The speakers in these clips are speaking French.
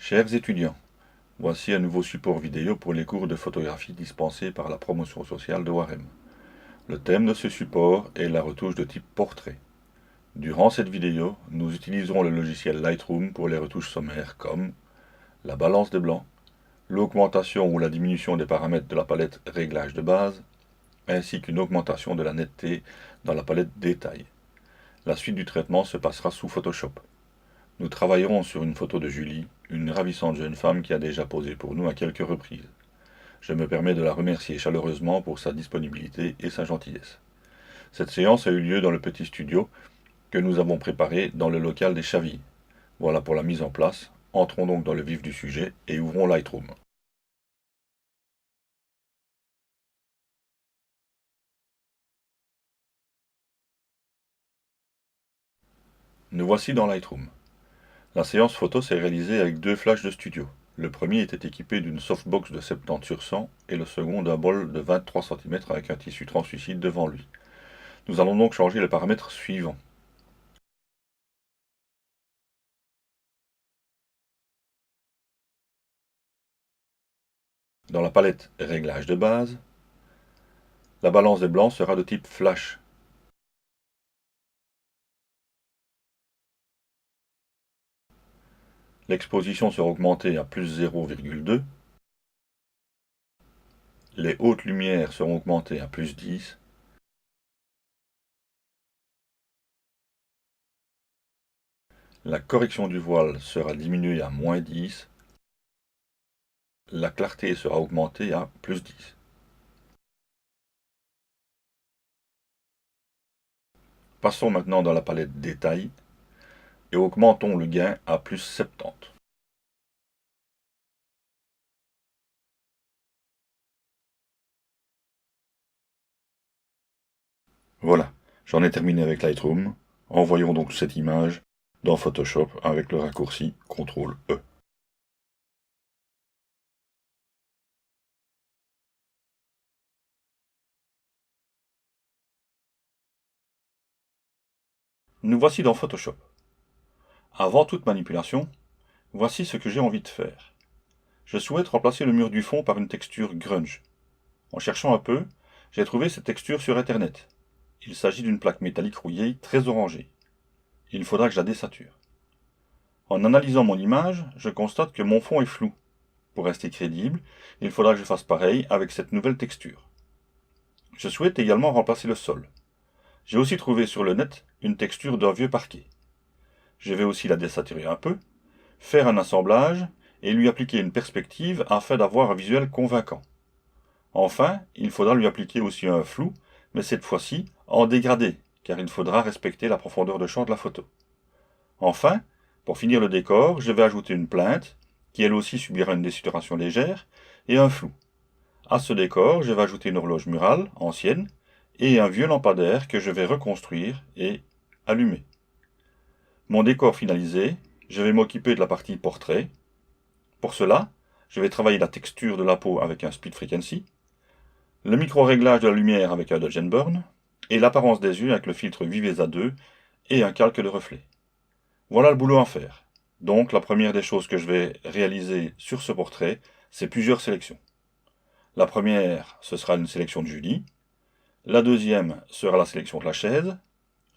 Chers étudiants, voici un nouveau support vidéo pour les cours de photographie dispensés par la promotion sociale de Warem. Le thème de ce support est la retouche de type portrait. Durant cette vidéo, nous utiliserons le logiciel Lightroom pour les retouches sommaires comme la balance des blancs, l'augmentation ou la diminution des paramètres de la palette réglage de base, ainsi qu'une augmentation de la netteté dans la palette détail. La suite du traitement se passera sous Photoshop. Nous travaillerons sur une photo de Julie, une ravissante jeune femme qui a déjà posé pour nous à quelques reprises. Je me permets de la remercier chaleureusement pour sa disponibilité et sa gentillesse. Cette séance a eu lieu dans le petit studio que nous avons préparé dans le local des Chavilles. Voilà pour la mise en place. Entrons donc dans le vif du sujet et ouvrons Lightroom. Nous voici dans Lightroom. La séance photo s'est réalisée avec deux flashs de studio. Le premier était équipé d'une softbox de 70 sur 100 et le second d'un bol de 23 cm avec un tissu translucide devant lui. Nous allons donc changer les paramètres suivants. Dans la palette Réglages de base, la balance des blancs sera de type flash. L'exposition sera augmentée à plus 0,2. Les hautes lumières seront augmentées à plus 10. La correction du voile sera diminuée à moins 10. La clarté sera augmentée à plus 10. Passons maintenant dans la palette Détail et augmentons le gain à plus 70. Voilà, j'en ai terminé avec Lightroom. Envoyons donc cette image dans Photoshop avec le raccourci CTRL-E. Nous voici dans Photoshop. Avant toute manipulation, voici ce que j'ai envie de faire. Je souhaite remplacer le mur du fond par une texture grunge. En cherchant un peu, j'ai trouvé cette texture sur internet. Il s'agit d'une plaque métallique rouillée très orangée. Il faudra que je la désature. En analysant mon image, je constate que mon fond est flou. Pour rester crédible, il faudra que je fasse pareil avec cette nouvelle texture. Je souhaite également remplacer le sol. J'ai aussi trouvé sur le net une texture d'un vieux parquet. Je vais aussi la désaturer un peu, faire un assemblage et lui appliquer une perspective afin d'avoir un visuel convaincant. Enfin, il faudra lui appliquer aussi un flou, mais cette fois-ci en dégradé, car il faudra respecter la profondeur de champ de la photo. Enfin, pour finir le décor, je vais ajouter une plinthe, qui elle aussi subira une désaturation légère, et un flou. À ce décor, je vais ajouter une horloge murale, ancienne, et un vieux lampadaire que je vais reconstruire et allumer. Mon décor finalisé, je vais m'occuper de la partie portrait. Pour cela, je vais travailler la texture de la peau avec un speed frequency, le micro-réglage de la lumière avec un dodge and burn, et l'apparence des yeux avec le filtre Viveza 2 et un calque de reflet. Voilà le boulot à faire. Donc la première des choses que je vais réaliser sur ce portrait, c'est plusieurs sélections. La première, ce sera une sélection de Julie. La deuxième sera la sélection de la chaise.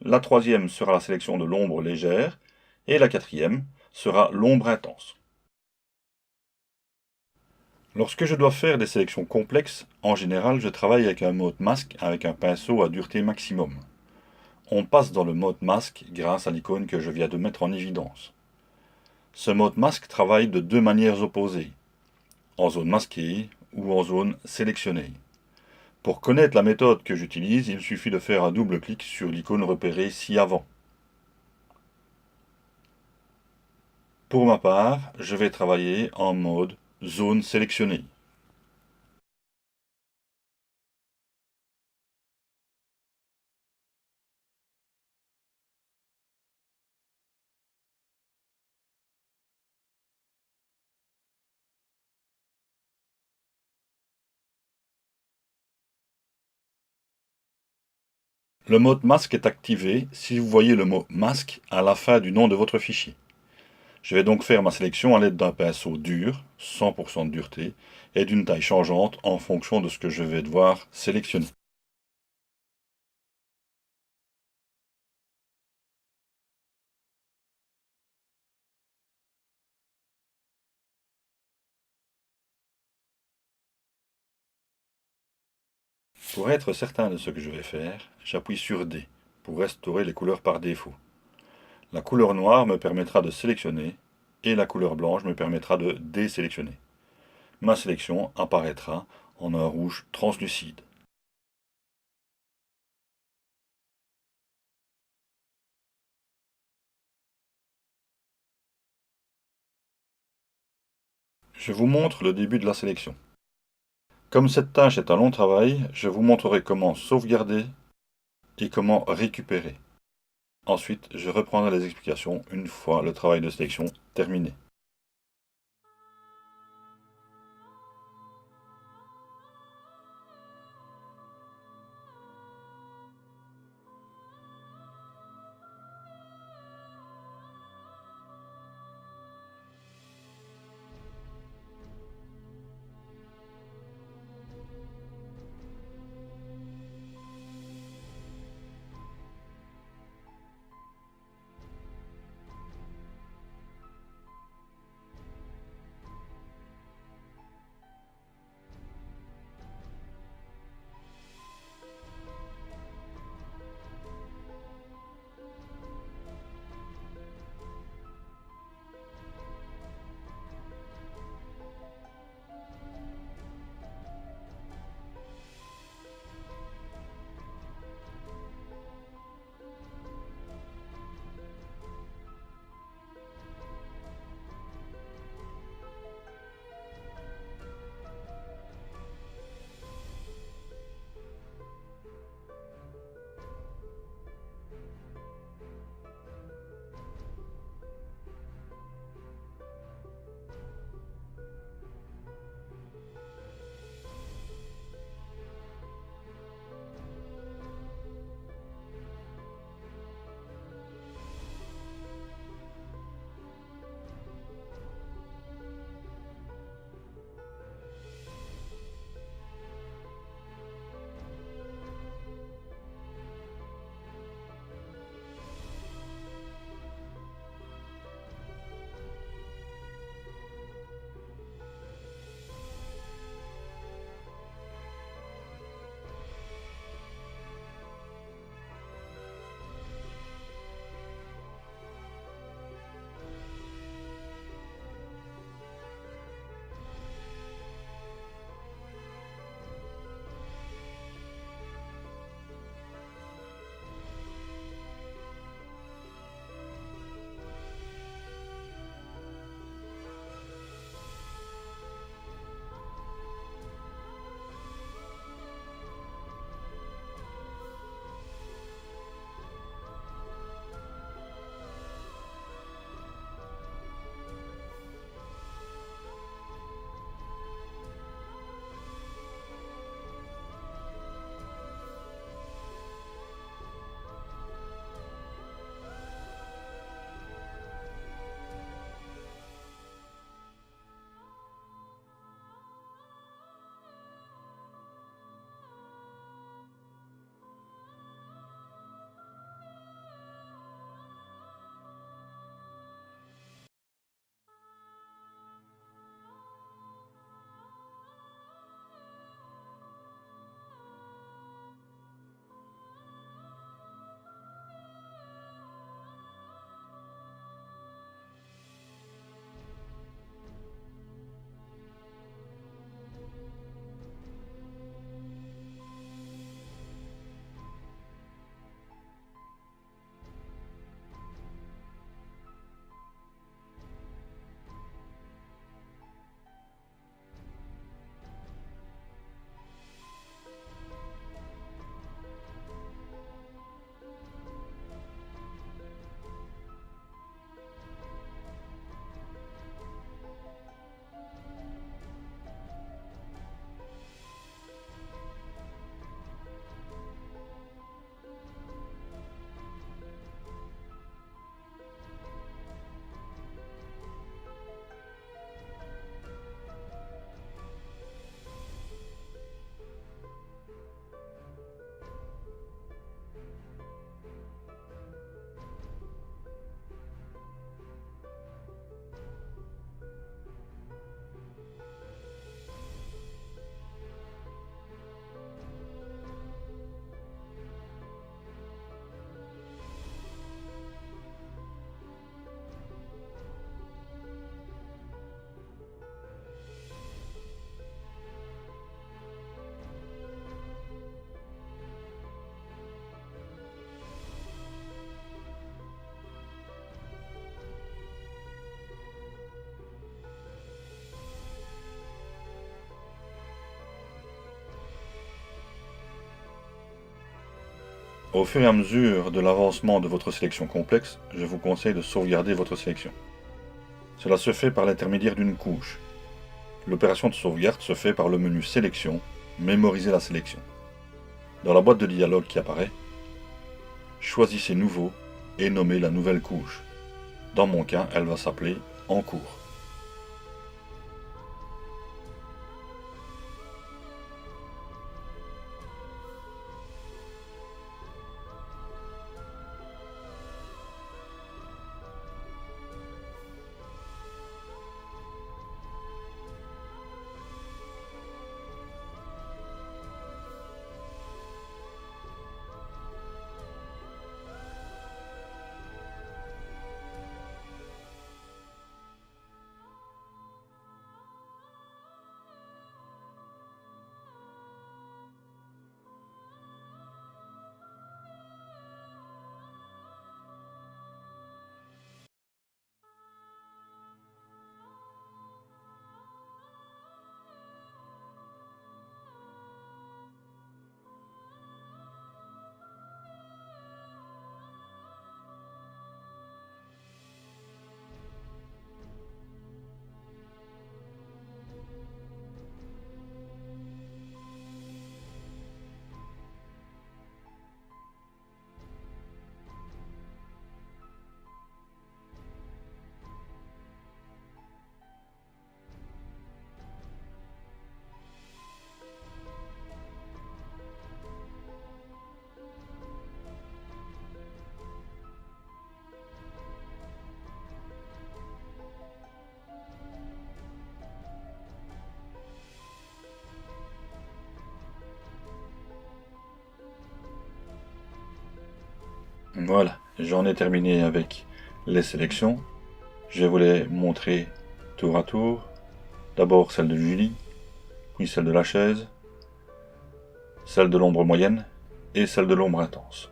La troisième sera la sélection de l'ombre légère. Et la quatrième sera l'ombre intense. Lorsque je dois faire des sélections complexes, en général, je travaille avec un mode masque avec un pinceau à dureté maximum. On passe dans le mode masque grâce à l'icône que je viens de mettre en évidence. Ce mode masque travaille de deux manières opposées, en zone masquée ou en zone sélectionnée. Pour connaître la méthode que j'utilise, il suffit de faire un double clic sur l'icône repérée ci-avant. Pour ma part, je vais travailler en mode zone sélectionnée. Le mode masque est activé si vous voyez le mot masque à la fin du nom de votre fichier. Je vais donc faire ma sélection à l'aide d'un pinceau dur, 100% de dureté, et d'une taille changeante en fonction de ce que je vais devoir sélectionner. Pour être certain de ce que je vais faire, j'appuie sur D pour restaurer les couleurs par défaut. La couleur noire me permettra de sélectionner et la couleur blanche me permettra de désélectionner. Ma sélection apparaîtra en un rouge translucide. Je vous montre le début de la sélection. Comme cette tâche est un long travail, je vous montrerai comment sauvegarder et comment récupérer. Ensuite, je reprendrai les explications une fois le travail de sélection terminé. Au fur et à mesure de l'avancement de votre sélection complexe, je vous conseille de sauvegarder votre sélection. Cela se fait par l'intermédiaire d'une couche. L'opération de sauvegarde se fait par le menu Sélection, Mémoriser la sélection. Dans la boîte de dialogue qui apparaît, choisissez Nouveau et nommez la nouvelle couche. Dans mon cas, elle va s'appeler En cours. Voilà, j'en ai terminé avec les sélections. Je vais vous les montrer tour à tour. D'abord celle de Julie, puis celle de la chaise, celle de l'ombre moyenne et celle de l'ombre intense.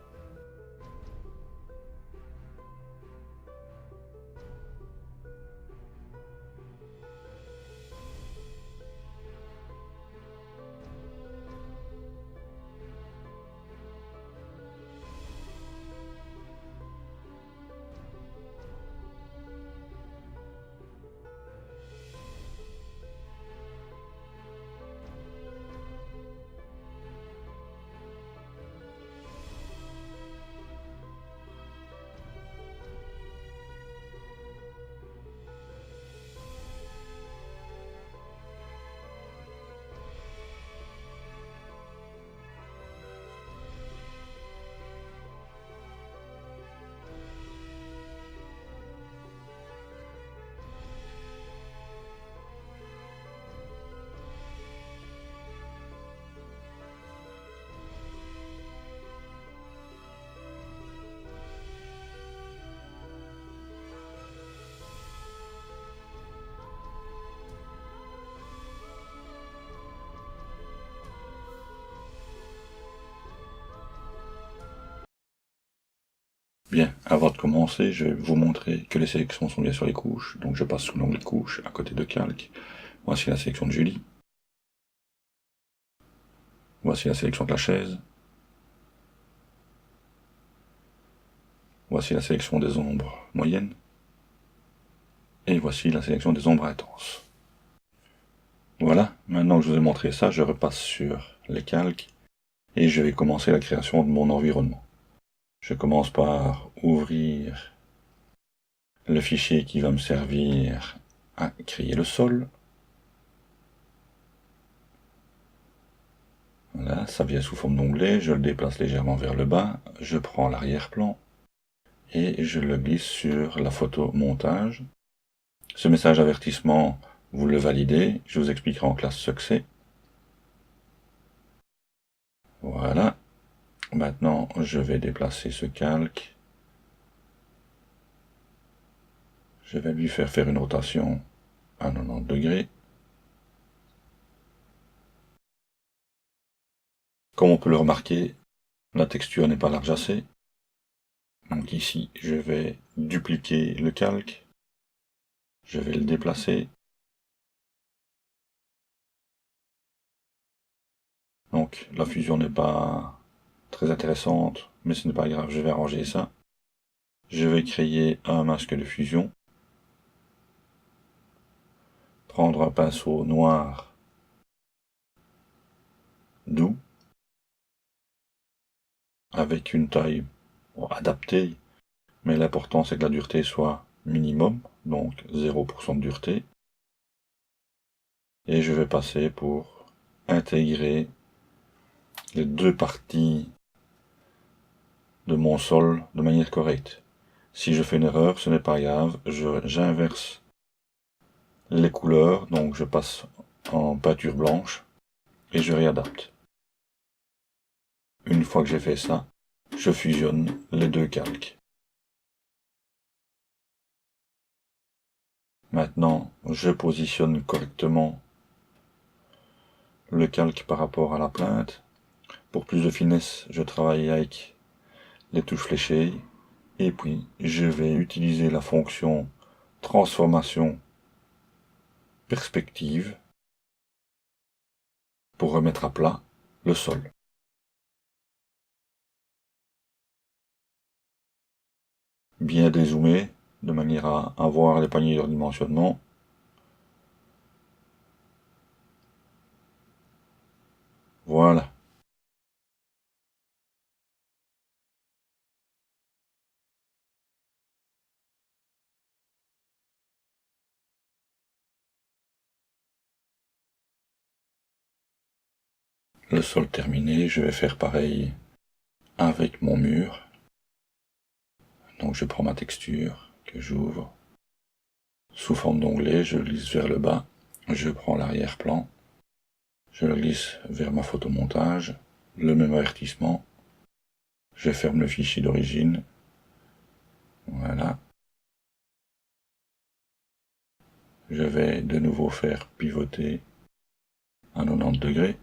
Bien, avant de commencer, je vais vous montrer que les sélections sont bien sur les couches. Donc je passe sous l'onglet couches, à côté de calque. Voici la sélection de Julie. Voici la sélection de la chaise. Voici la sélection des ombres moyennes. Et voici la sélection des ombres intenses. Voilà, maintenant que je vous ai montré ça, je repasse sur les calques et je vais commencer la création de mon environnement. Je commence par ouvrir le fichier qui va me servir à créer le sol. Voilà, ça vient sous forme d'onglet, je le déplace légèrement vers le bas, je prends l'arrière-plan et je le glisse sur la photo montage. Ce message avertissement, vous le validez, je vous expliquerai en classe ce que c'est. Voilà. Maintenant, je vais déplacer ce calque. Je vais lui faire une rotation à 90 degrés. Comme on peut le remarquer, la texture n'est pas large assez. Donc ici, je vais dupliquer le calque. Je vais le déplacer. Donc la fusion n'est pas très intéressante, mais ce n'est pas grave, je vais arranger ça. Je vais créer un masque de fusion. Prendre un pinceau noir doux, avec une taille adaptée, mais l'important c'est que la dureté soit minimum, donc 0% de dureté. Et je vais passer pour intégrer les deux parties de mon sol de manière correcte. Si je fais une erreur, ce n'est pas grave, j'inverse les couleurs, donc je passe en peinture blanche et je réadapte. Une fois que j'ai fait ça, je fusionne les deux calques. Maintenant, je positionne correctement le calque par rapport à la plainte. Pour plus de finesse, je travaille avec les touches fléchées. Et puis, je vais utiliser la fonction transformation perspective pour remettre à plat le sol. Bien dézoomer, de manière à avoir les paniers de dimensionnement. Voilà. Le sol terminé, je vais faire pareil avec mon mur. Donc je prends ma texture que j'ouvre. Sous forme d'onglet, je glisse vers le bas. Je prends l'arrière-plan. Je le glisse vers ma photomontage. Le même avertissement. Je ferme le fichier d'origine. Voilà. Je vais de nouveau faire pivoter à 90 degrés.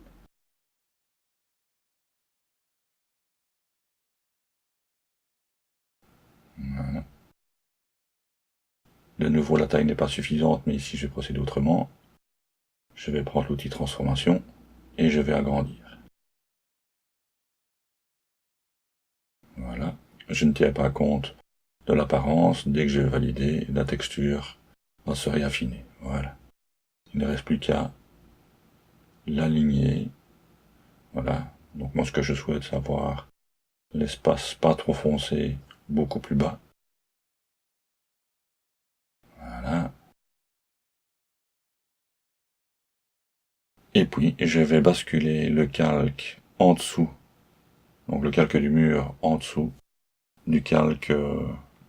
Voilà. De nouveau, la taille n'est pas suffisante, mais ici je vais procéder autrement. Je vais prendre l'outil transformation et je vais agrandir. Voilà. Je ne tiens pas compte de l'apparence. Dès que j'ai validé, la texture va se réaffiner. Voilà. Il ne reste plus qu'à l'aligner. Voilà. Donc moi ce que je souhaite, c'est avoir l'espace pas trop foncé, beaucoup plus bas. Voilà. Et puis je vais basculer le calque en dessous. Donc le calque du mur en dessous du calque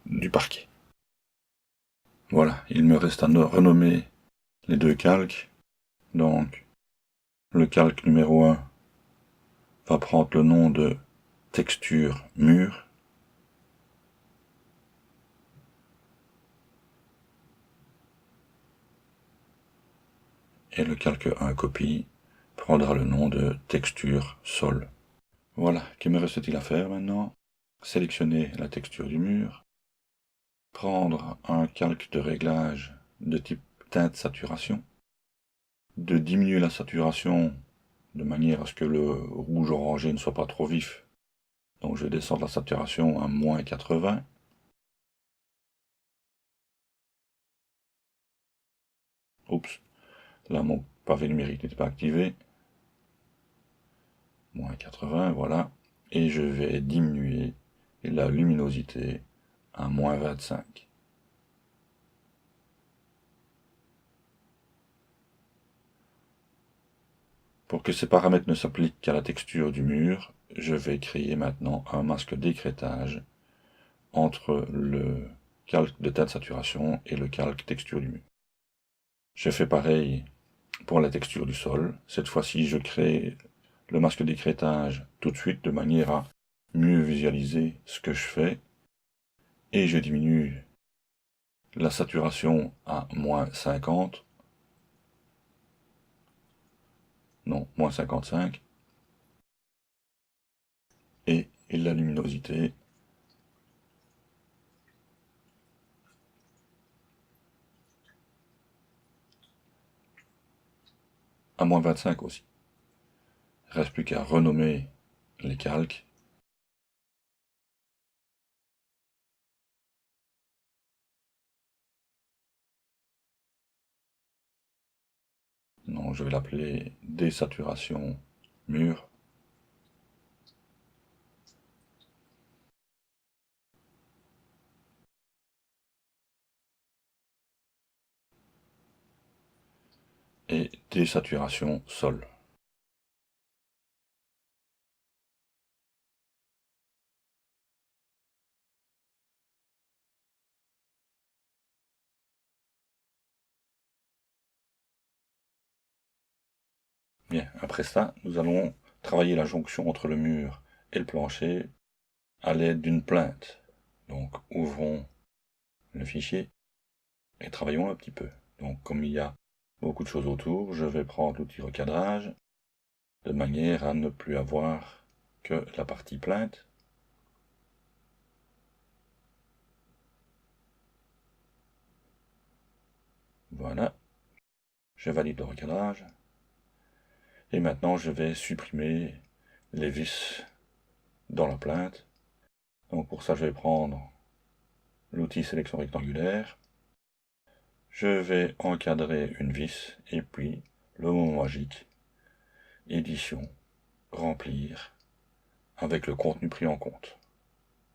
du parquet. Voilà, il me reste à renommer les deux calques. Donc, le calque numéro 1 va prendre le nom de texture mur. Et le calque 1 copie prendra le nom de texture sol. Voilà, que me reste-t-il à faire maintenant? Sélectionner la texture du mur, prendre un calque de réglage de type teinte saturation, de diminuer la saturation de manière à ce que le rouge orangé ne soit pas trop vif. Donc je vais descendre la saturation à moins 80. Oups, là mon pavé numérique n'était pas activé. Moins 80, voilà. Et je vais diminuer la luminosité à moins 25. Pour que ces paramètres ne s'appliquent qu'à la texture du mur, je vais créer maintenant un masque d'écrêtage entre le calque de teinte saturation et le calque texture du mur. Je fais pareil pour la texture du sol. Cette fois-ci, je crée le masque d'écrêtage tout de suite de manière à mieux visualiser ce que je fais. Et je diminue la saturation à moins 50. Non, moins 55. Et la luminosité à moins 25 aussi. Il ne reste plus qu'à renommer les calques. Non, je vais l'appeler désaturation mur. Et désaturation sol. Bien, après ça, nous allons travailler la jonction entre le mur et le plancher à l'aide d'une plainte. Donc, ouvrons le fichier et travaillons un petit peu. Donc, comme il y a beaucoup de choses autour, je vais prendre l'outil recadrage de manière à ne plus avoir que la partie plainte. Voilà, je valide le recadrage. Et maintenant, je vais supprimer les vis dans la plainte. Donc pour ça, je vais prendre l'outil sélection rectangulaire. Je vais encadrer une vis et puis le mot magique, édition, remplir, avec le contenu pris en compte.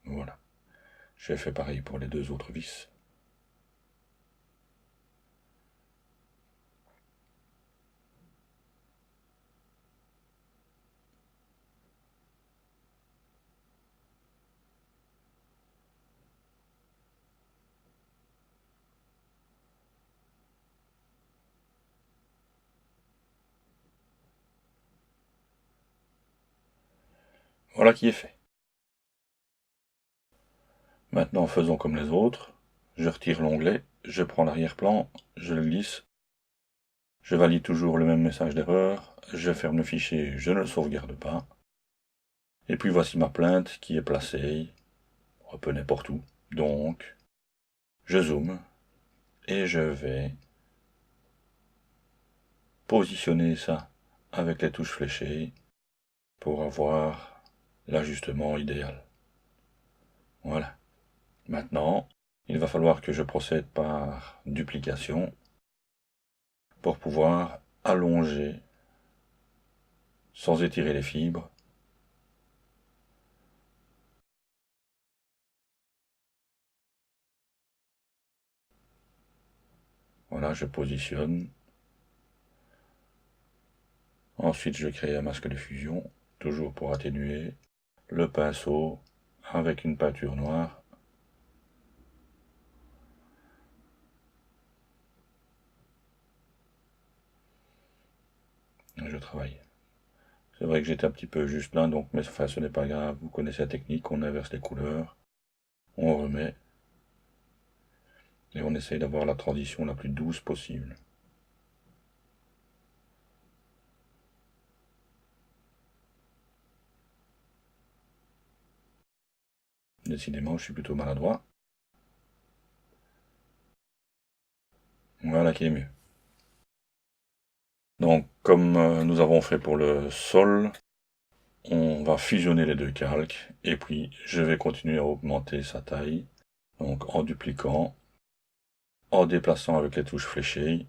Voilà. J'ai fait pareil pour les deux autres vis. Voilà qui est fait. Maintenant, faisons comme les autres. Je retire l'onglet, je prends l'arrière-plan, je le glisse, je valide toujours le même message d'erreur, je ferme le fichier, je ne le sauvegarde pas. Et puis voici ma plainte qui est placée un peu n'importe où. Donc, je zoome et je vais positionner ça avec les touches fléchées pour avoir l'ajustement idéal. Voilà. Maintenant, il va falloir que je procède par duplication pour pouvoir allonger sans étirer les fibres. Voilà, je positionne. Ensuite, je crée un masque de fusion, toujours pour atténuer. Le pinceau avec une peinture noire. Je travaille. C'est vrai que j'étais un petit peu juste là, donc, mais enfin, ce n'est pas grave. Vous connaissez la technique, on inverse les couleurs, on remet, et on essaye d'avoir la transition la plus douce possible. Décidément, je suis plutôt maladroit. Voilà qui est mieux. Donc, comme nous avons fait pour le sol, on va fusionner les deux calques, et puis je vais continuer à augmenter sa taille, donc en dupliquant, en déplaçant avec les touches fléchées.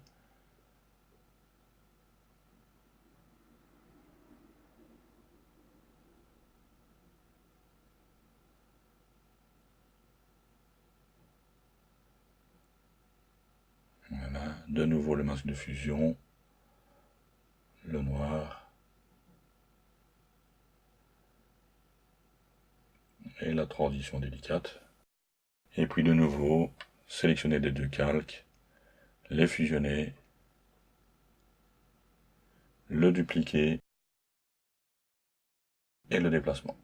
Voilà, de nouveau le masque de fusion, le noir, et la transition délicate. Et puis de nouveau, sélectionner les deux calques, les fusionner, le dupliquer et le déplacement.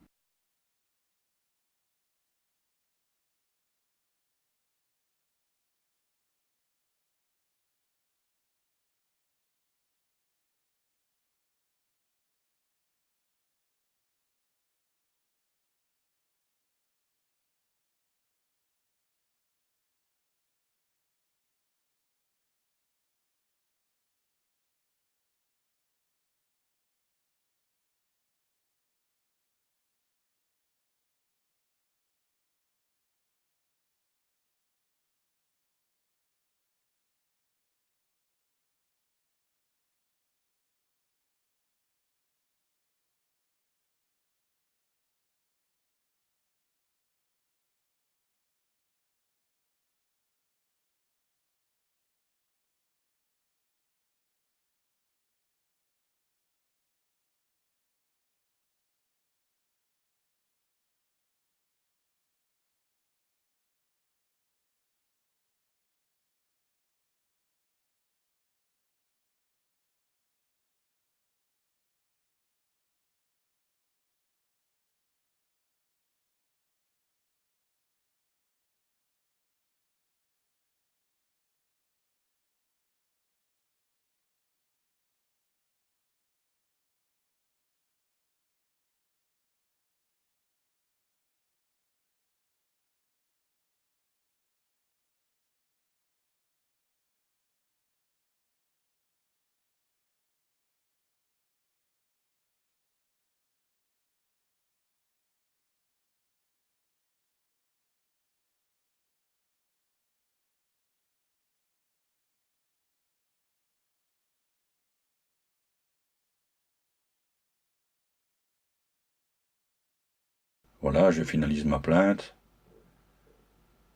Voilà, je finalise ma plainte.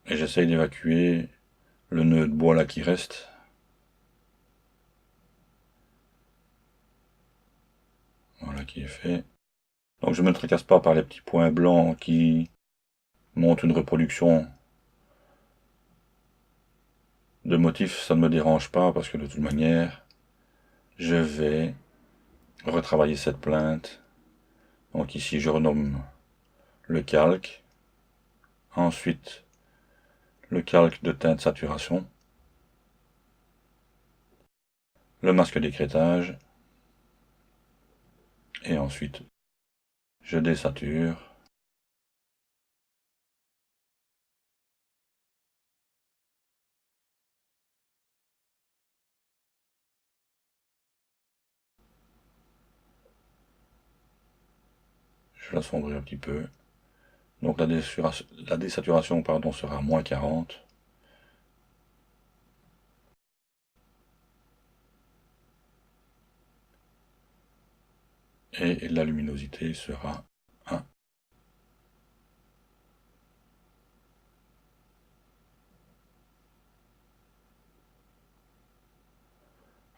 Et j'essaye d'évacuer le nœud de bois là qui reste. Voilà qui est fait. Donc je ne me tracasse pas par les petits points blancs qui montrent une reproduction de motifs. Ça ne me dérange pas parce que de toute manière, je vais retravailler cette plainte. Donc ici je renomme le calque. Ensuite le calque de teinte saturation. Le masque d'écrêtage. Et ensuite je désature. Je l'assombris un petit peu. Donc la désaturation pardon, sera moins 40. Et la luminosité sera 1.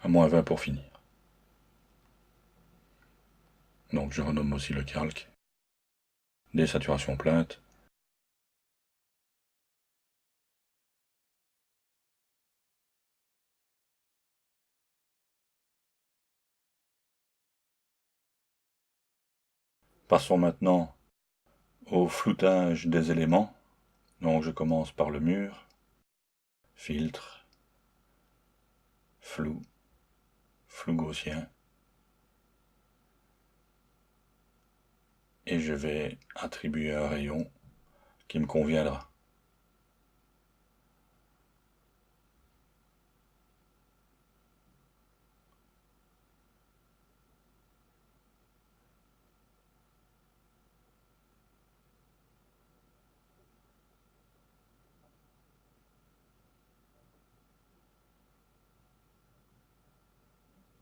À moins 20 pour finir. Donc je renomme aussi le calque. Désaturation plainte. Passons maintenant au floutage des éléments. Donc je commence par le mur. Filtre. Flou. Flou gaussien. Et je vais attribuer un rayon qui me conviendra.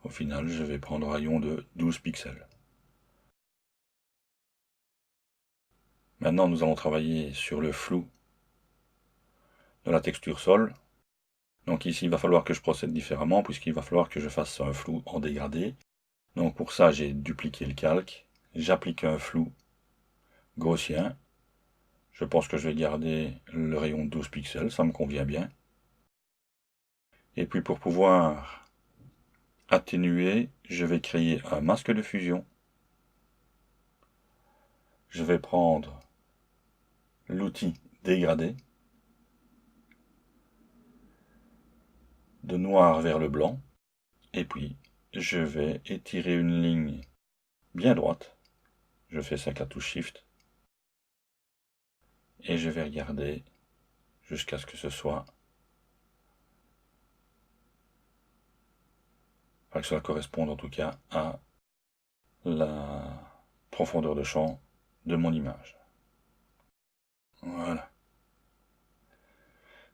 Au final, je vais prendre un rayon de 12 pixels. Maintenant, nous allons travailler sur le flou de la texture sol. Donc ici, il va falloir que je procède différemment puisqu'il va falloir que je fasse un flou en dégradé. Donc pour ça, j'ai dupliqué le calque. J'applique un flou gaussien. Je pense que je vais garder le rayon de 12 pixels, ça me convient bien. Et puis pour pouvoir atténuer, je vais créer un masque de fusion. Je vais prendre l'outil dégradé, de noir vers le blanc, et puis je vais étirer une ligne bien droite. Je fais ça avec la touche Shift, et je vais regarder jusqu'à ce que ce soit, que cela corresponde en tout cas à la profondeur de champ de mon image. Voilà.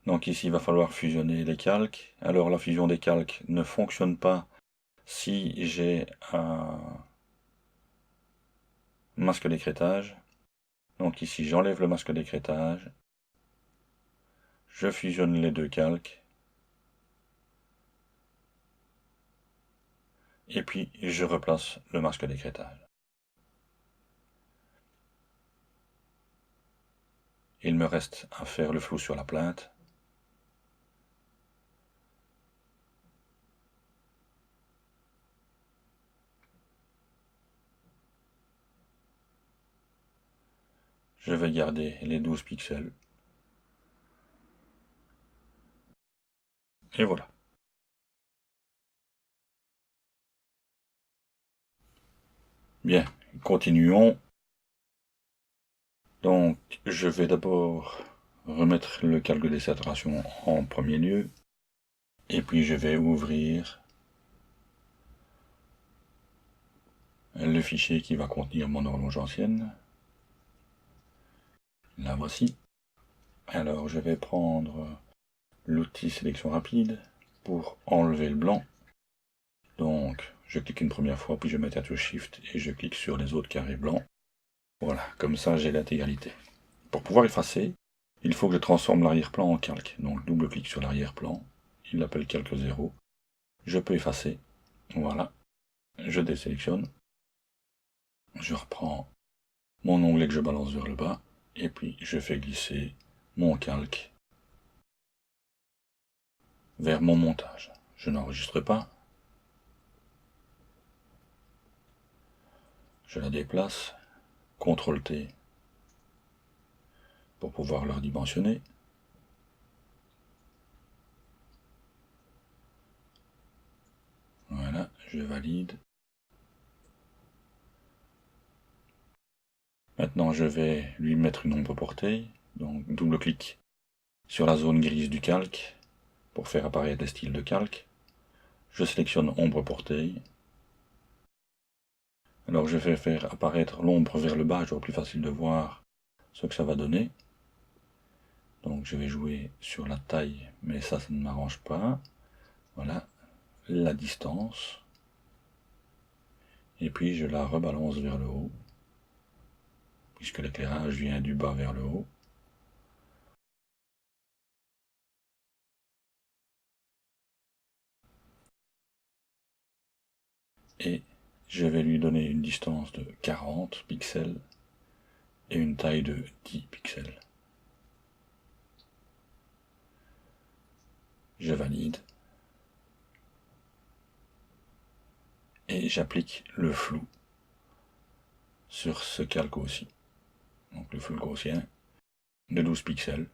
Donc ici, il va falloir fusionner les calques. Alors la fusion des calques ne fonctionne pas si j'ai un masque d'écrêtage. Donc ici, j'enlève le masque d'écrêtage. Je fusionne les deux calques. Et puis, je replace le masque d'écrêtage. Il me reste à faire le flou sur la plainte. Je vais garder les 12 pixels. Et voilà. Bien, continuons. Donc, je vais d'abord remettre le calque de saturation en premier lieu. Et puis, je vais ouvrir le fichier qui va contenir mon horloge ancienne. La voici. Alors, je vais prendre l'outil sélection rapide pour enlever le blanc. Donc, je clique une première fois, puis je mets la touche Shift et je clique sur les autres carrés blancs. Voilà, comme ça j'ai l'intégralité. Pour pouvoir effacer, il faut que je transforme l'arrière-plan en calque. Donc double-clic sur l'arrière-plan, il l'appelle calque 0. Je peux effacer, voilà. Je désélectionne. Je reprends mon onglet que je balance vers le bas, et puis je fais glisser mon calque vers mon montage. Je n'enregistre pas. Je la déplace, CTRL-T pour pouvoir la redimensionner. Voilà, je valide. Maintenant, je vais lui mettre une ombre portée. Donc, double-clic sur la zone grise du calque pour faire apparaître les styles de calque. Je sélectionne ombre portée. Alors, je vais faire apparaître l'ombre vers le bas, j'aurai plus facile de voir ce que ça va donner. Donc, je vais jouer sur la taille, mais ça ne m'arrange pas. Voilà, la distance. Et puis, je la rebalance vers le haut, puisque l'éclairage vient du bas vers le haut. Et je vais lui donner une distance de 40 pixels et une taille de 10 pixels. Je valide. Et j'applique le flou sur ce calque aussi. Donc le flou gaussien de 12 pixels.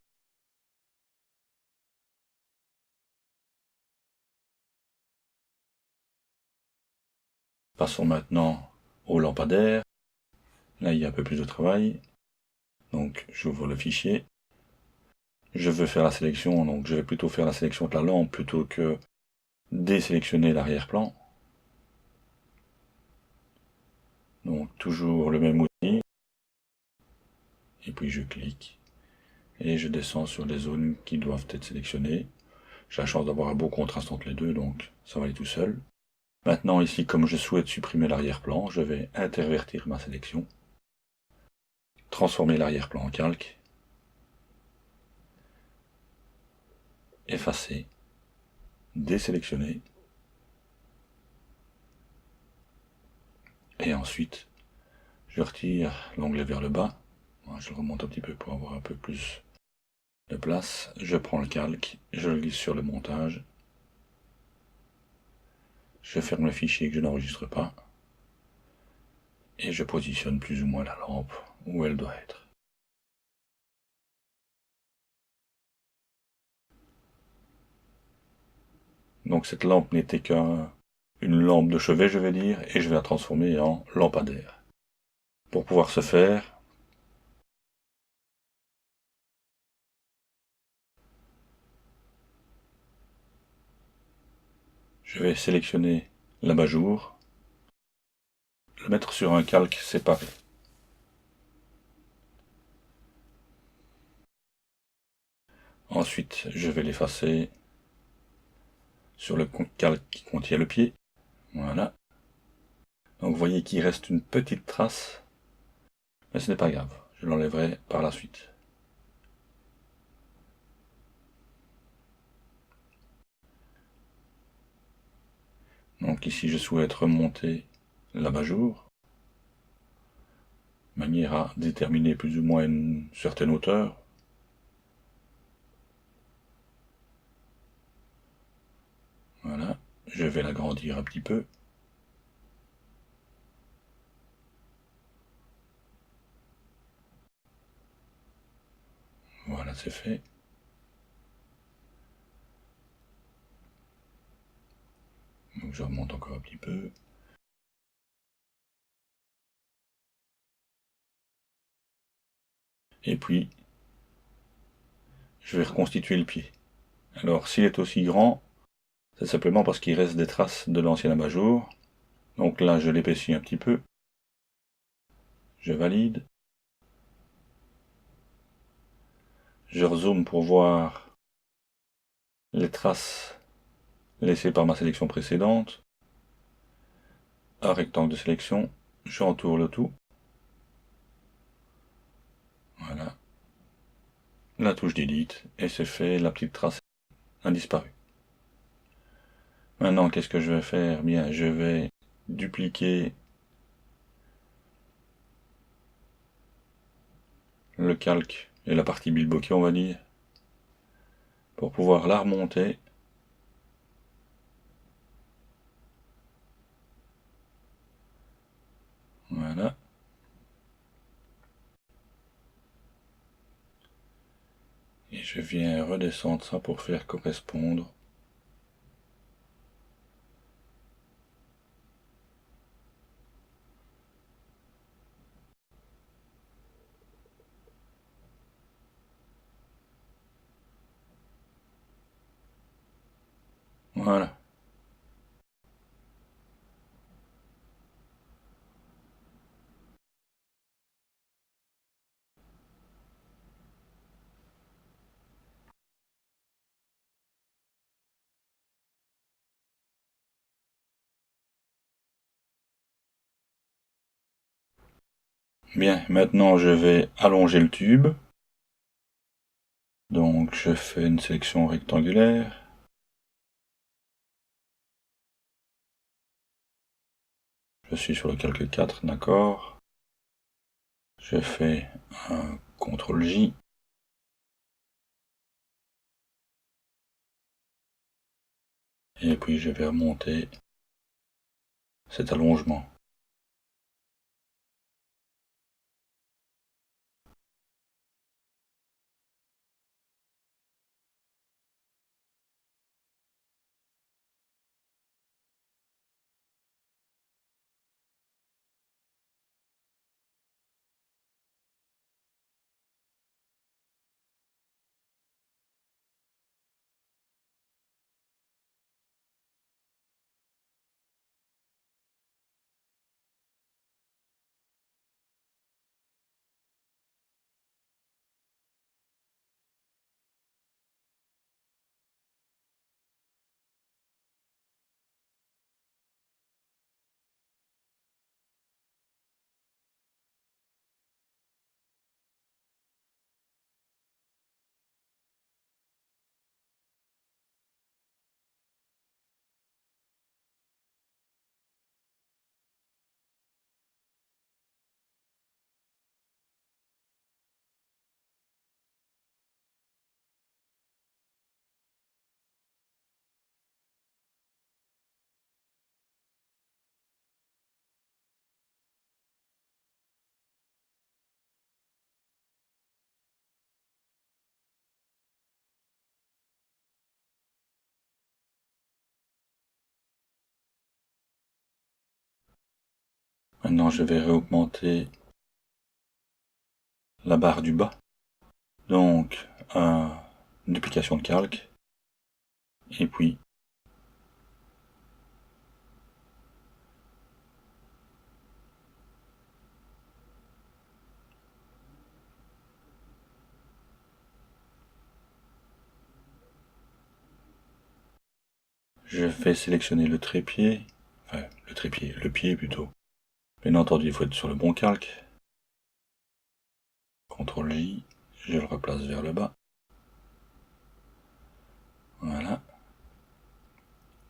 Passons maintenant au lampadaire. Là, il y a un peu plus de travail. Donc j'ouvre le fichier. Je veux faire la sélection, donc je vais plutôt faire la sélection de la lampe plutôt que désélectionner l'arrière-plan. Donc toujours le même outil. Et puis je clique. Et je descends sur les zones qui doivent être sélectionnées. J'ai la chance d'avoir un beau contraste entre les deux, donc ça va aller tout seul. Maintenant ici, comme je souhaite supprimer l'arrière-plan, je vais intervertir ma sélection. Transformer l'arrière-plan en calque. Effacer. Désélectionner. Et ensuite, je retire l'onglet vers le bas. Je le remonte un petit peu pour avoir un peu plus de place. Je prends le calque, je le glisse sur le montage. Je ferme le fichier que je n'enregistre pas. Et je positionne plus ou moins la lampe où elle doit être. Donc cette lampe n'était qu'une lampe de chevet, je vais dire, et je vais la transformer en lampadaire. Pour pouvoir ce faire, je vais sélectionner l'abat-jour, le mettre sur un calque séparé. Ensuite, je vais l'effacer sur le calque qui contient le pied. Voilà. Donc vous voyez qu'il reste une petite trace, mais ce n'est pas grave, je l'enlèverai par la suite. Donc ici je souhaite remonter l'abat-jour, de manière à déterminer plus ou moins une certaine hauteur. Voilà, je vais l'agrandir un petit peu. Voilà, c'est fait. Donc je remonte encore un petit peu. Et puis, je vais reconstituer le pied. Alors, s'il est aussi grand, c'est simplement parce qu'il reste des traces de l'ancien abat-jour. Donc là, je l'épaissis un petit peu. Je valide. Je rezoome pour voir les traces laissées par ma sélection précédente. Un rectangle de sélection. J'entoure le tout. Voilà. La touche delete, et c'est fait, la petite trace a disparu. Maintenant, qu'est-ce que je vais faire? Bien, je vais dupliquer le calque et la partie bilboquet, on va dire, pour pouvoir la remonter. Voilà. Et je viens redescendre ça pour faire correspondre. Voilà. Bien, maintenant je vais allonger le tube. Donc je fais une sélection rectangulaire. Je suis sur le calque 4, d'accord. Je fais un CTRL-J. Et puis je vais remonter cet allongement. Maintenant je vais réaugmenter la barre du bas. Donc une duplication de calque. Et puis je vais sélectionner le trépied. Enfin, le trépied, le pied plutôt. Bien entendu, il faut être sur le bon calque. CTRL-J, je le replace vers le bas. Voilà.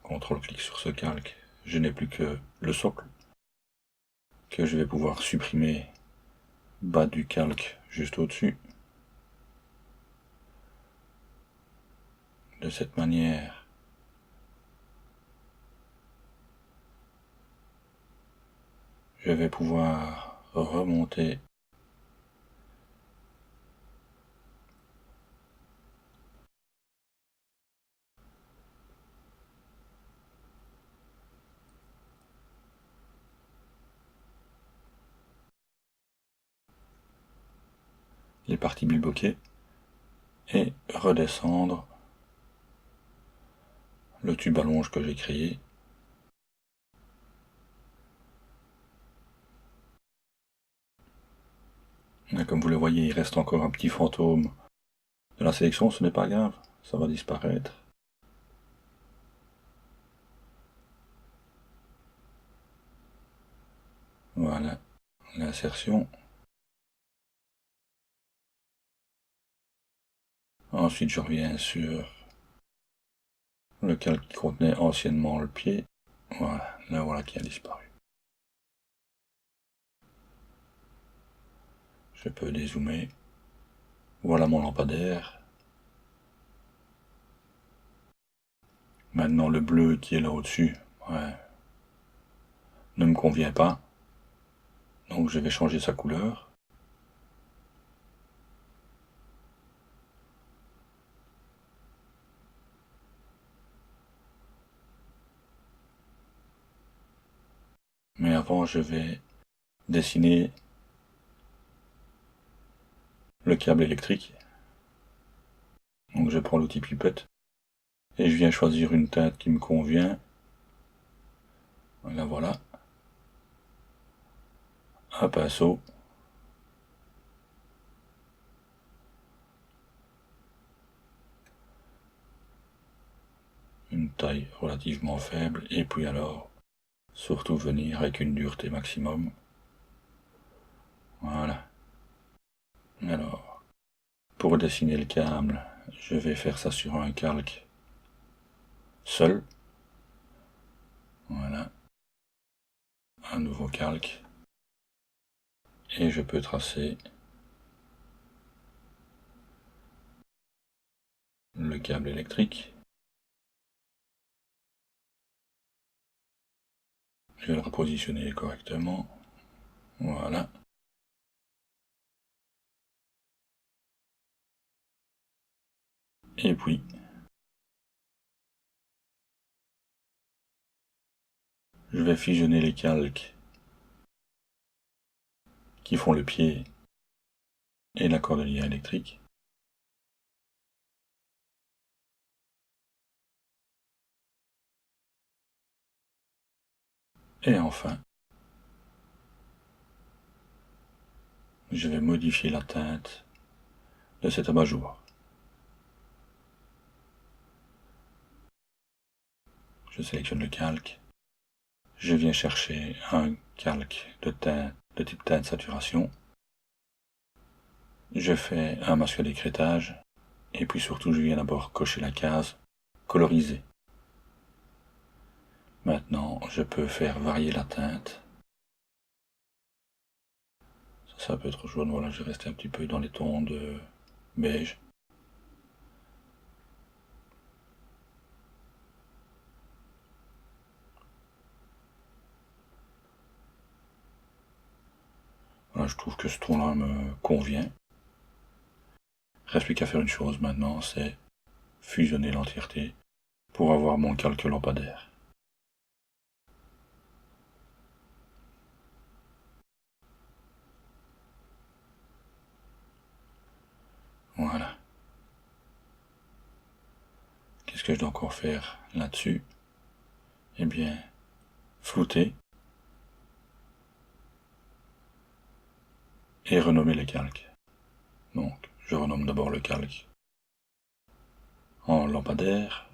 CTRL-clic sur ce calque. Je n'ai plus que le socle que je vais pouvoir supprimer bas du calque juste au-dessus. De cette manière, je vais pouvoir remonter les parties bilboquet et redescendre le tube à longe que j'ai créé. Et comme vous le voyez, il reste encore un petit fantôme de la sélection, ce n'est pas grave, ça va disparaître. Voilà, l'insertion. Ensuite, je reviens sur le calque qui contenait anciennement le pied. Voilà, là voilà qui a disparu. Je peux dézoomer. Voilà mon lampadaire. Maintenant le bleu qui est là au-dessus, ne me convient pas. Donc je vais changer sa couleur. Mais avant je vais dessiner le câble électrique. Donc je prends l'outil pipette et je viens choisir une teinte qui me convient. Voilà. Un pinceau. Une taille relativement faible et puis alors surtout venir avec une dureté maximum. Voilà. Alors, pour dessiner le câble, je vais faire ça sur un calque seul. Voilà. Un nouveau calque. Et je peux tracer le câble électrique. Je vais le repositionner correctement. Voilà. Et puis, je vais fusionner les calques qui font le pied et la cordelière électrique. Et enfin, je vais modifier la teinte de cet abat-jour. Je sélectionne le calque. Je viens chercher un calque de type teinte saturation. Je fais un masque à décrétage. Et puis surtout, je viens d'abord cocher la case coloriser. Maintenant, je peux faire varier la teinte. Ça peut être jaune, voilà, je vais rester un petit peu dans les tons de beige. Voilà, je trouve que ce ton-là me convient. Reste plus qu'à faire une chose maintenant, c'est fusionner l'entièreté pour avoir mon calque lampadaire. Voilà. Qu'est-ce que je dois encore faire là-dessus? Eh bien, flouter et renommer les calques. Donc, je renomme d'abord le calque en lampadaire.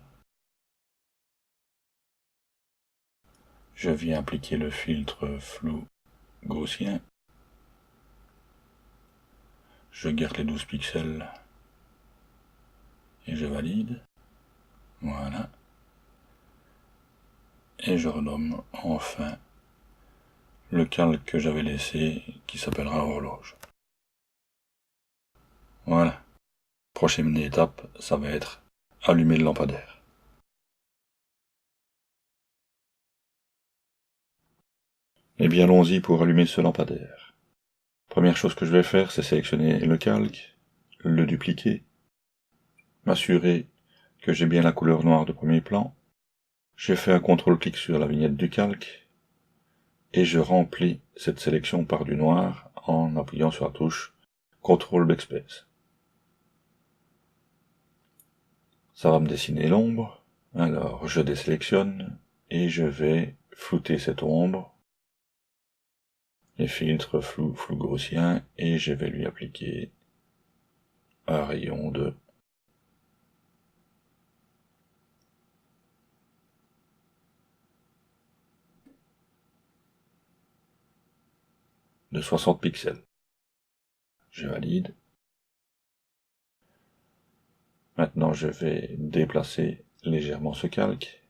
Je viens appliquer le filtre flou gaussien. Je garde les 12 pixels et je valide. Voilà. Et je renomme enfin le calque que j'avais laissé qui s'appellera horloge. Voilà. Prochaine étape, ça va être allumer le lampadaire. Eh bien, allons-y pour allumer ce lampadaire. Première chose que je vais faire, c'est sélectionner le calque, le dupliquer, m'assurer que j'ai bien la couleur noire de premier plan. Je fais un contrôle-clic sur la vignette du calque et je remplis cette sélection par du noir en appuyant sur la touche CTRL Backspace. Ça va me dessiner l'ombre. Alors, je désélectionne et je vais flouter cette ombre. Les filtres flou gaussien et je vais lui appliquer un rayon de 60 pixels. Je valide. Maintenant, je vais déplacer légèrement ce calque.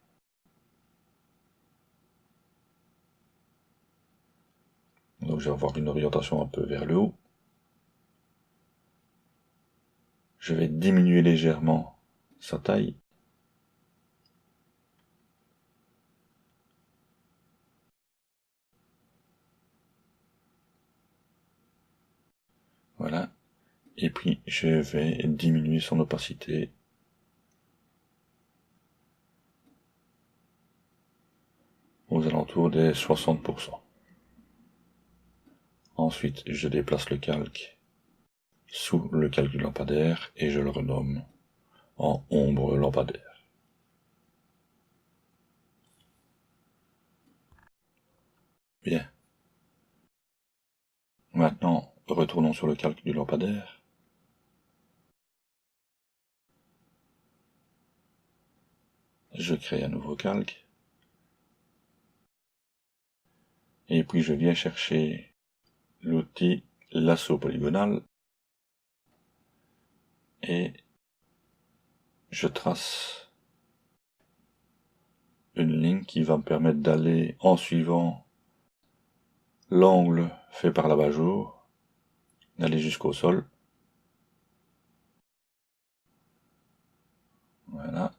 Donc, je vais avoir une orientation un peu vers le haut. Je vais diminuer légèrement sa taille. Voilà. Et puis, je vais diminuer son opacité. Aux alentours des 60%. Ensuite, je déplace le calque sous le calque du lampadaire et je le renomme en ombre lampadaire. Bien. Maintenant, retournons sur le calque du lampadaire. Je crée un nouveau calque. Et puis je viens chercher l'outil lasso polygonal. Et je trace une ligne qui va me permettre d'aller en suivant l'angle fait par l'abat-jour, d'aller jusqu'au sol. Voilà.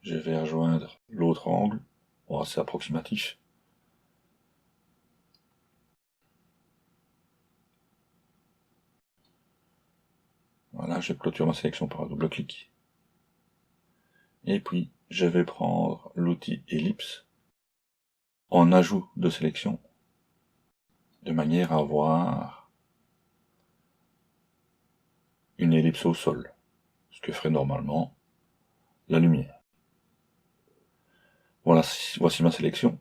Je vais rejoindre l'autre angle. Bon, c'est approximatif. Voilà, je clôture ma sélection par un double clic. Et puis, je vais prendre l'outil ellipse en ajout de sélection, de manière à avoir une ellipse au sol, ce que ferait normalement la lumière. Voilà, voici ma sélection.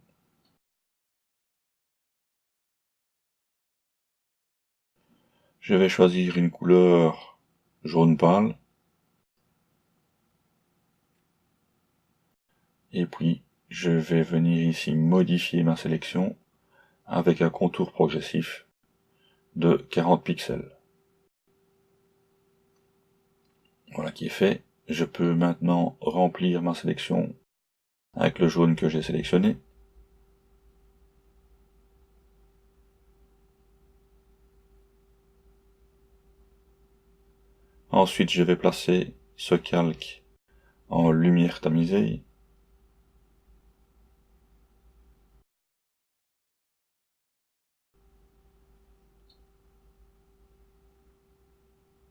Je vais choisir une couleur jaune pâle. Et puis, je vais venir ici modifier ma sélection avec un contour progressif de 40 pixels. Voilà qui est fait. Je peux maintenant remplir ma sélection avec le jaune que j'ai sélectionné. Ensuite, je vais placer ce calque en lumière tamisée.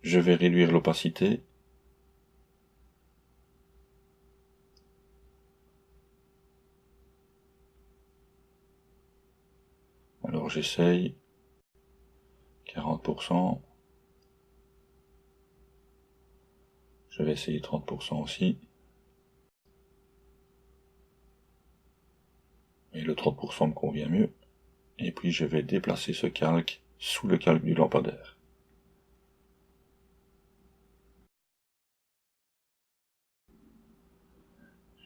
Je vais réduire l'opacité. Alors j'essaye 40%. Je vais essayer 30% aussi. Et le 30% me convient mieux. Et puis je vais déplacer ce calque sous le calque du lampadaire.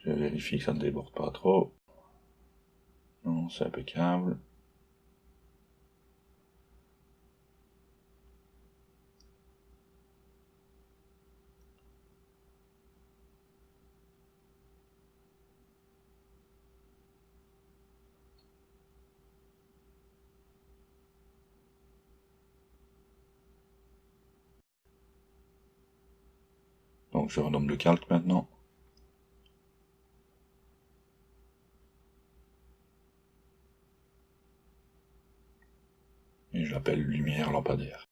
Je vérifie que ça ne déborde pas trop. Non, c'est impeccable. Donc je renomme le calque maintenant. Et je l'appelle lumière lampadaire.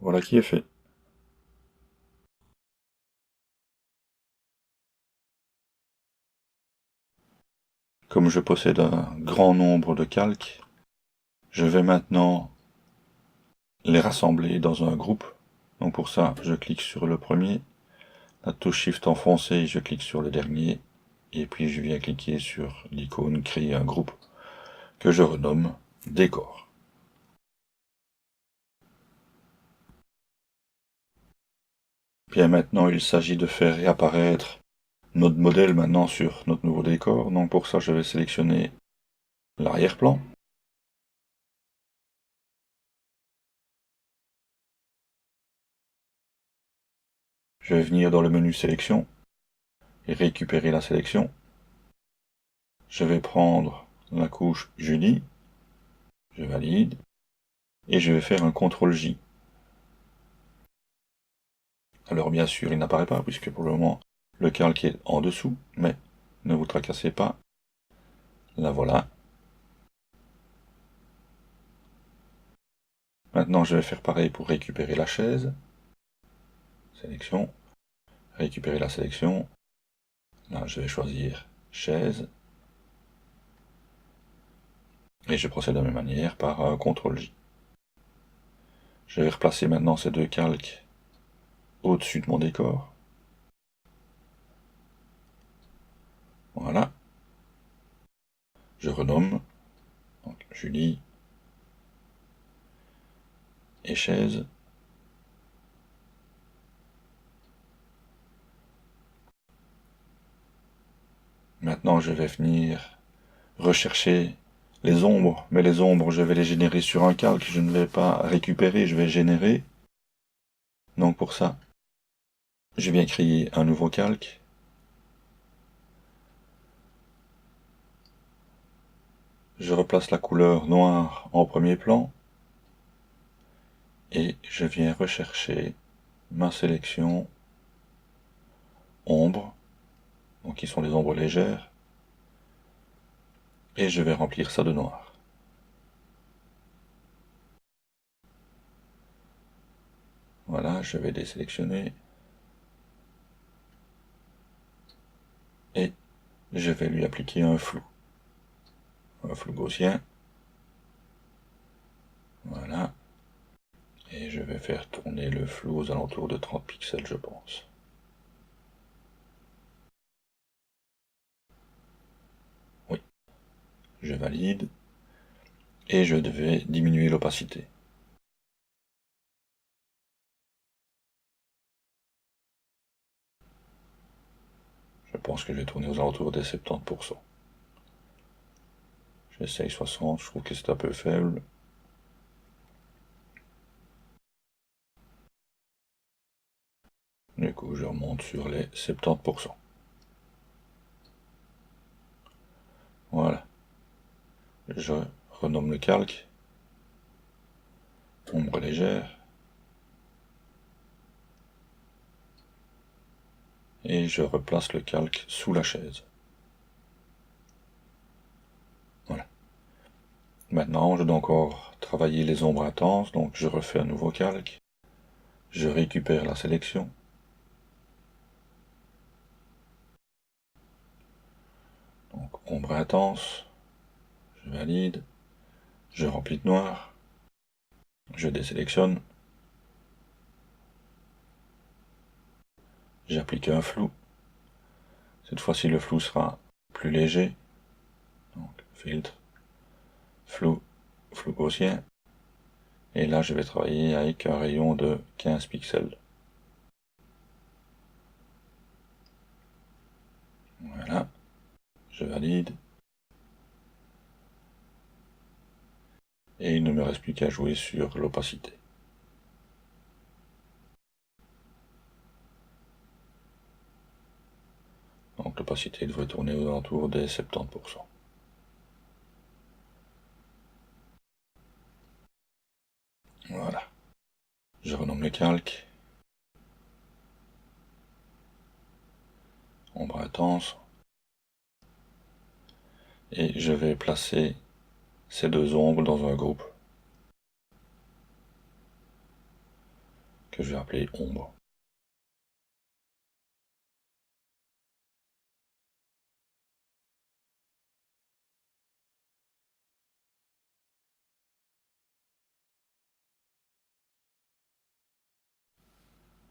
Voilà qui est fait. Comme je possède un grand nombre de calques, je vais maintenant les rassembler dans un groupe. Donc pour ça, je clique sur le premier, la touche Shift enfoncée, je clique sur le dernier, et puis je viens cliquer sur l'icône créer un groupe que je renomme décor. Bien maintenant, il s'agit de faire réapparaître notre modèle maintenant sur notre nouveau décor. Donc pour ça, je vais sélectionner l'arrière-plan. Je vais venir dans le menu sélection et récupérer la sélection. Je vais prendre la couche Julie. Je valide. Et je vais faire un CTRL-J. Alors bien sûr, il n'apparaît pas puisque pour le moment, le calque est en dessous, mais ne vous tracassez pas. La voilà. Maintenant, je vais faire pareil pour récupérer la chaise. Sélection. Récupérer la sélection. Là, je vais choisir chaise. Et je procède de la même manière par CTRL-J. Je vais replacer maintenant ces deux calques au-dessus de mon décor. Voilà. Je renomme. Donc, Julie et chaise. Maintenant, je vais venir rechercher les ombres, mais les ombres, je vais les générer sur un calque, je ne vais pas récupérer, je vais générer. Donc pour ça, je viens créer un nouveau calque. Je replace la couleur noire en premier plan. Et je viens rechercher ma sélection ombre, donc qui sont les ombres légères. Et je vais remplir ça de noir. Voilà, je vais désélectionner. Et je vais lui appliquer un flou gaussien. Voilà. Et je vais faire tourner le flou aux alentours de 30 pixels, je pense. Oui. Je valide. Et je devais diminuer l'opacité. Je pense que je vais tourner aux alentours des 70%. J'essaye 60, je trouve que c'est un peu faible. Du coup, je remonte sur les 70%. Voilà. Je renomme le calque. Ombre légère. Et je replace le calque sous la chaise. Voilà. Maintenant, je dois encore travailler les ombres intenses, donc je refais un nouveau calque. Je récupère la sélection. Donc, ombre intense. Je valide. Je remplis de noir. Je désélectionne. J'applique un flou. Cette fois-ci, le flou sera plus léger. Donc, filtre, flou gaussien. Et là, je vais travailler avec un rayon de 15 pixels. Voilà. Je valide. Et il ne me reste plus qu'à jouer sur l'opacité. Donc l'opacité devrait tourner aux alentours des 70%. Voilà. Je renomme le calque. Ombre intense. Et je vais placer ces deux ombres dans un groupe que je vais appeler ombre.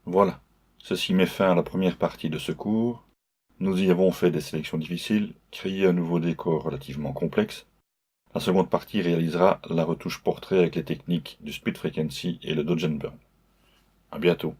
Voilà. Ceci met fin à la première partie de ce cours. Nous y avons fait des sélections difficiles, créé un nouveau décor relativement complexe. La seconde partie réalisera la retouche portrait avec les techniques du split frequency et le dodge and burn. À bientôt.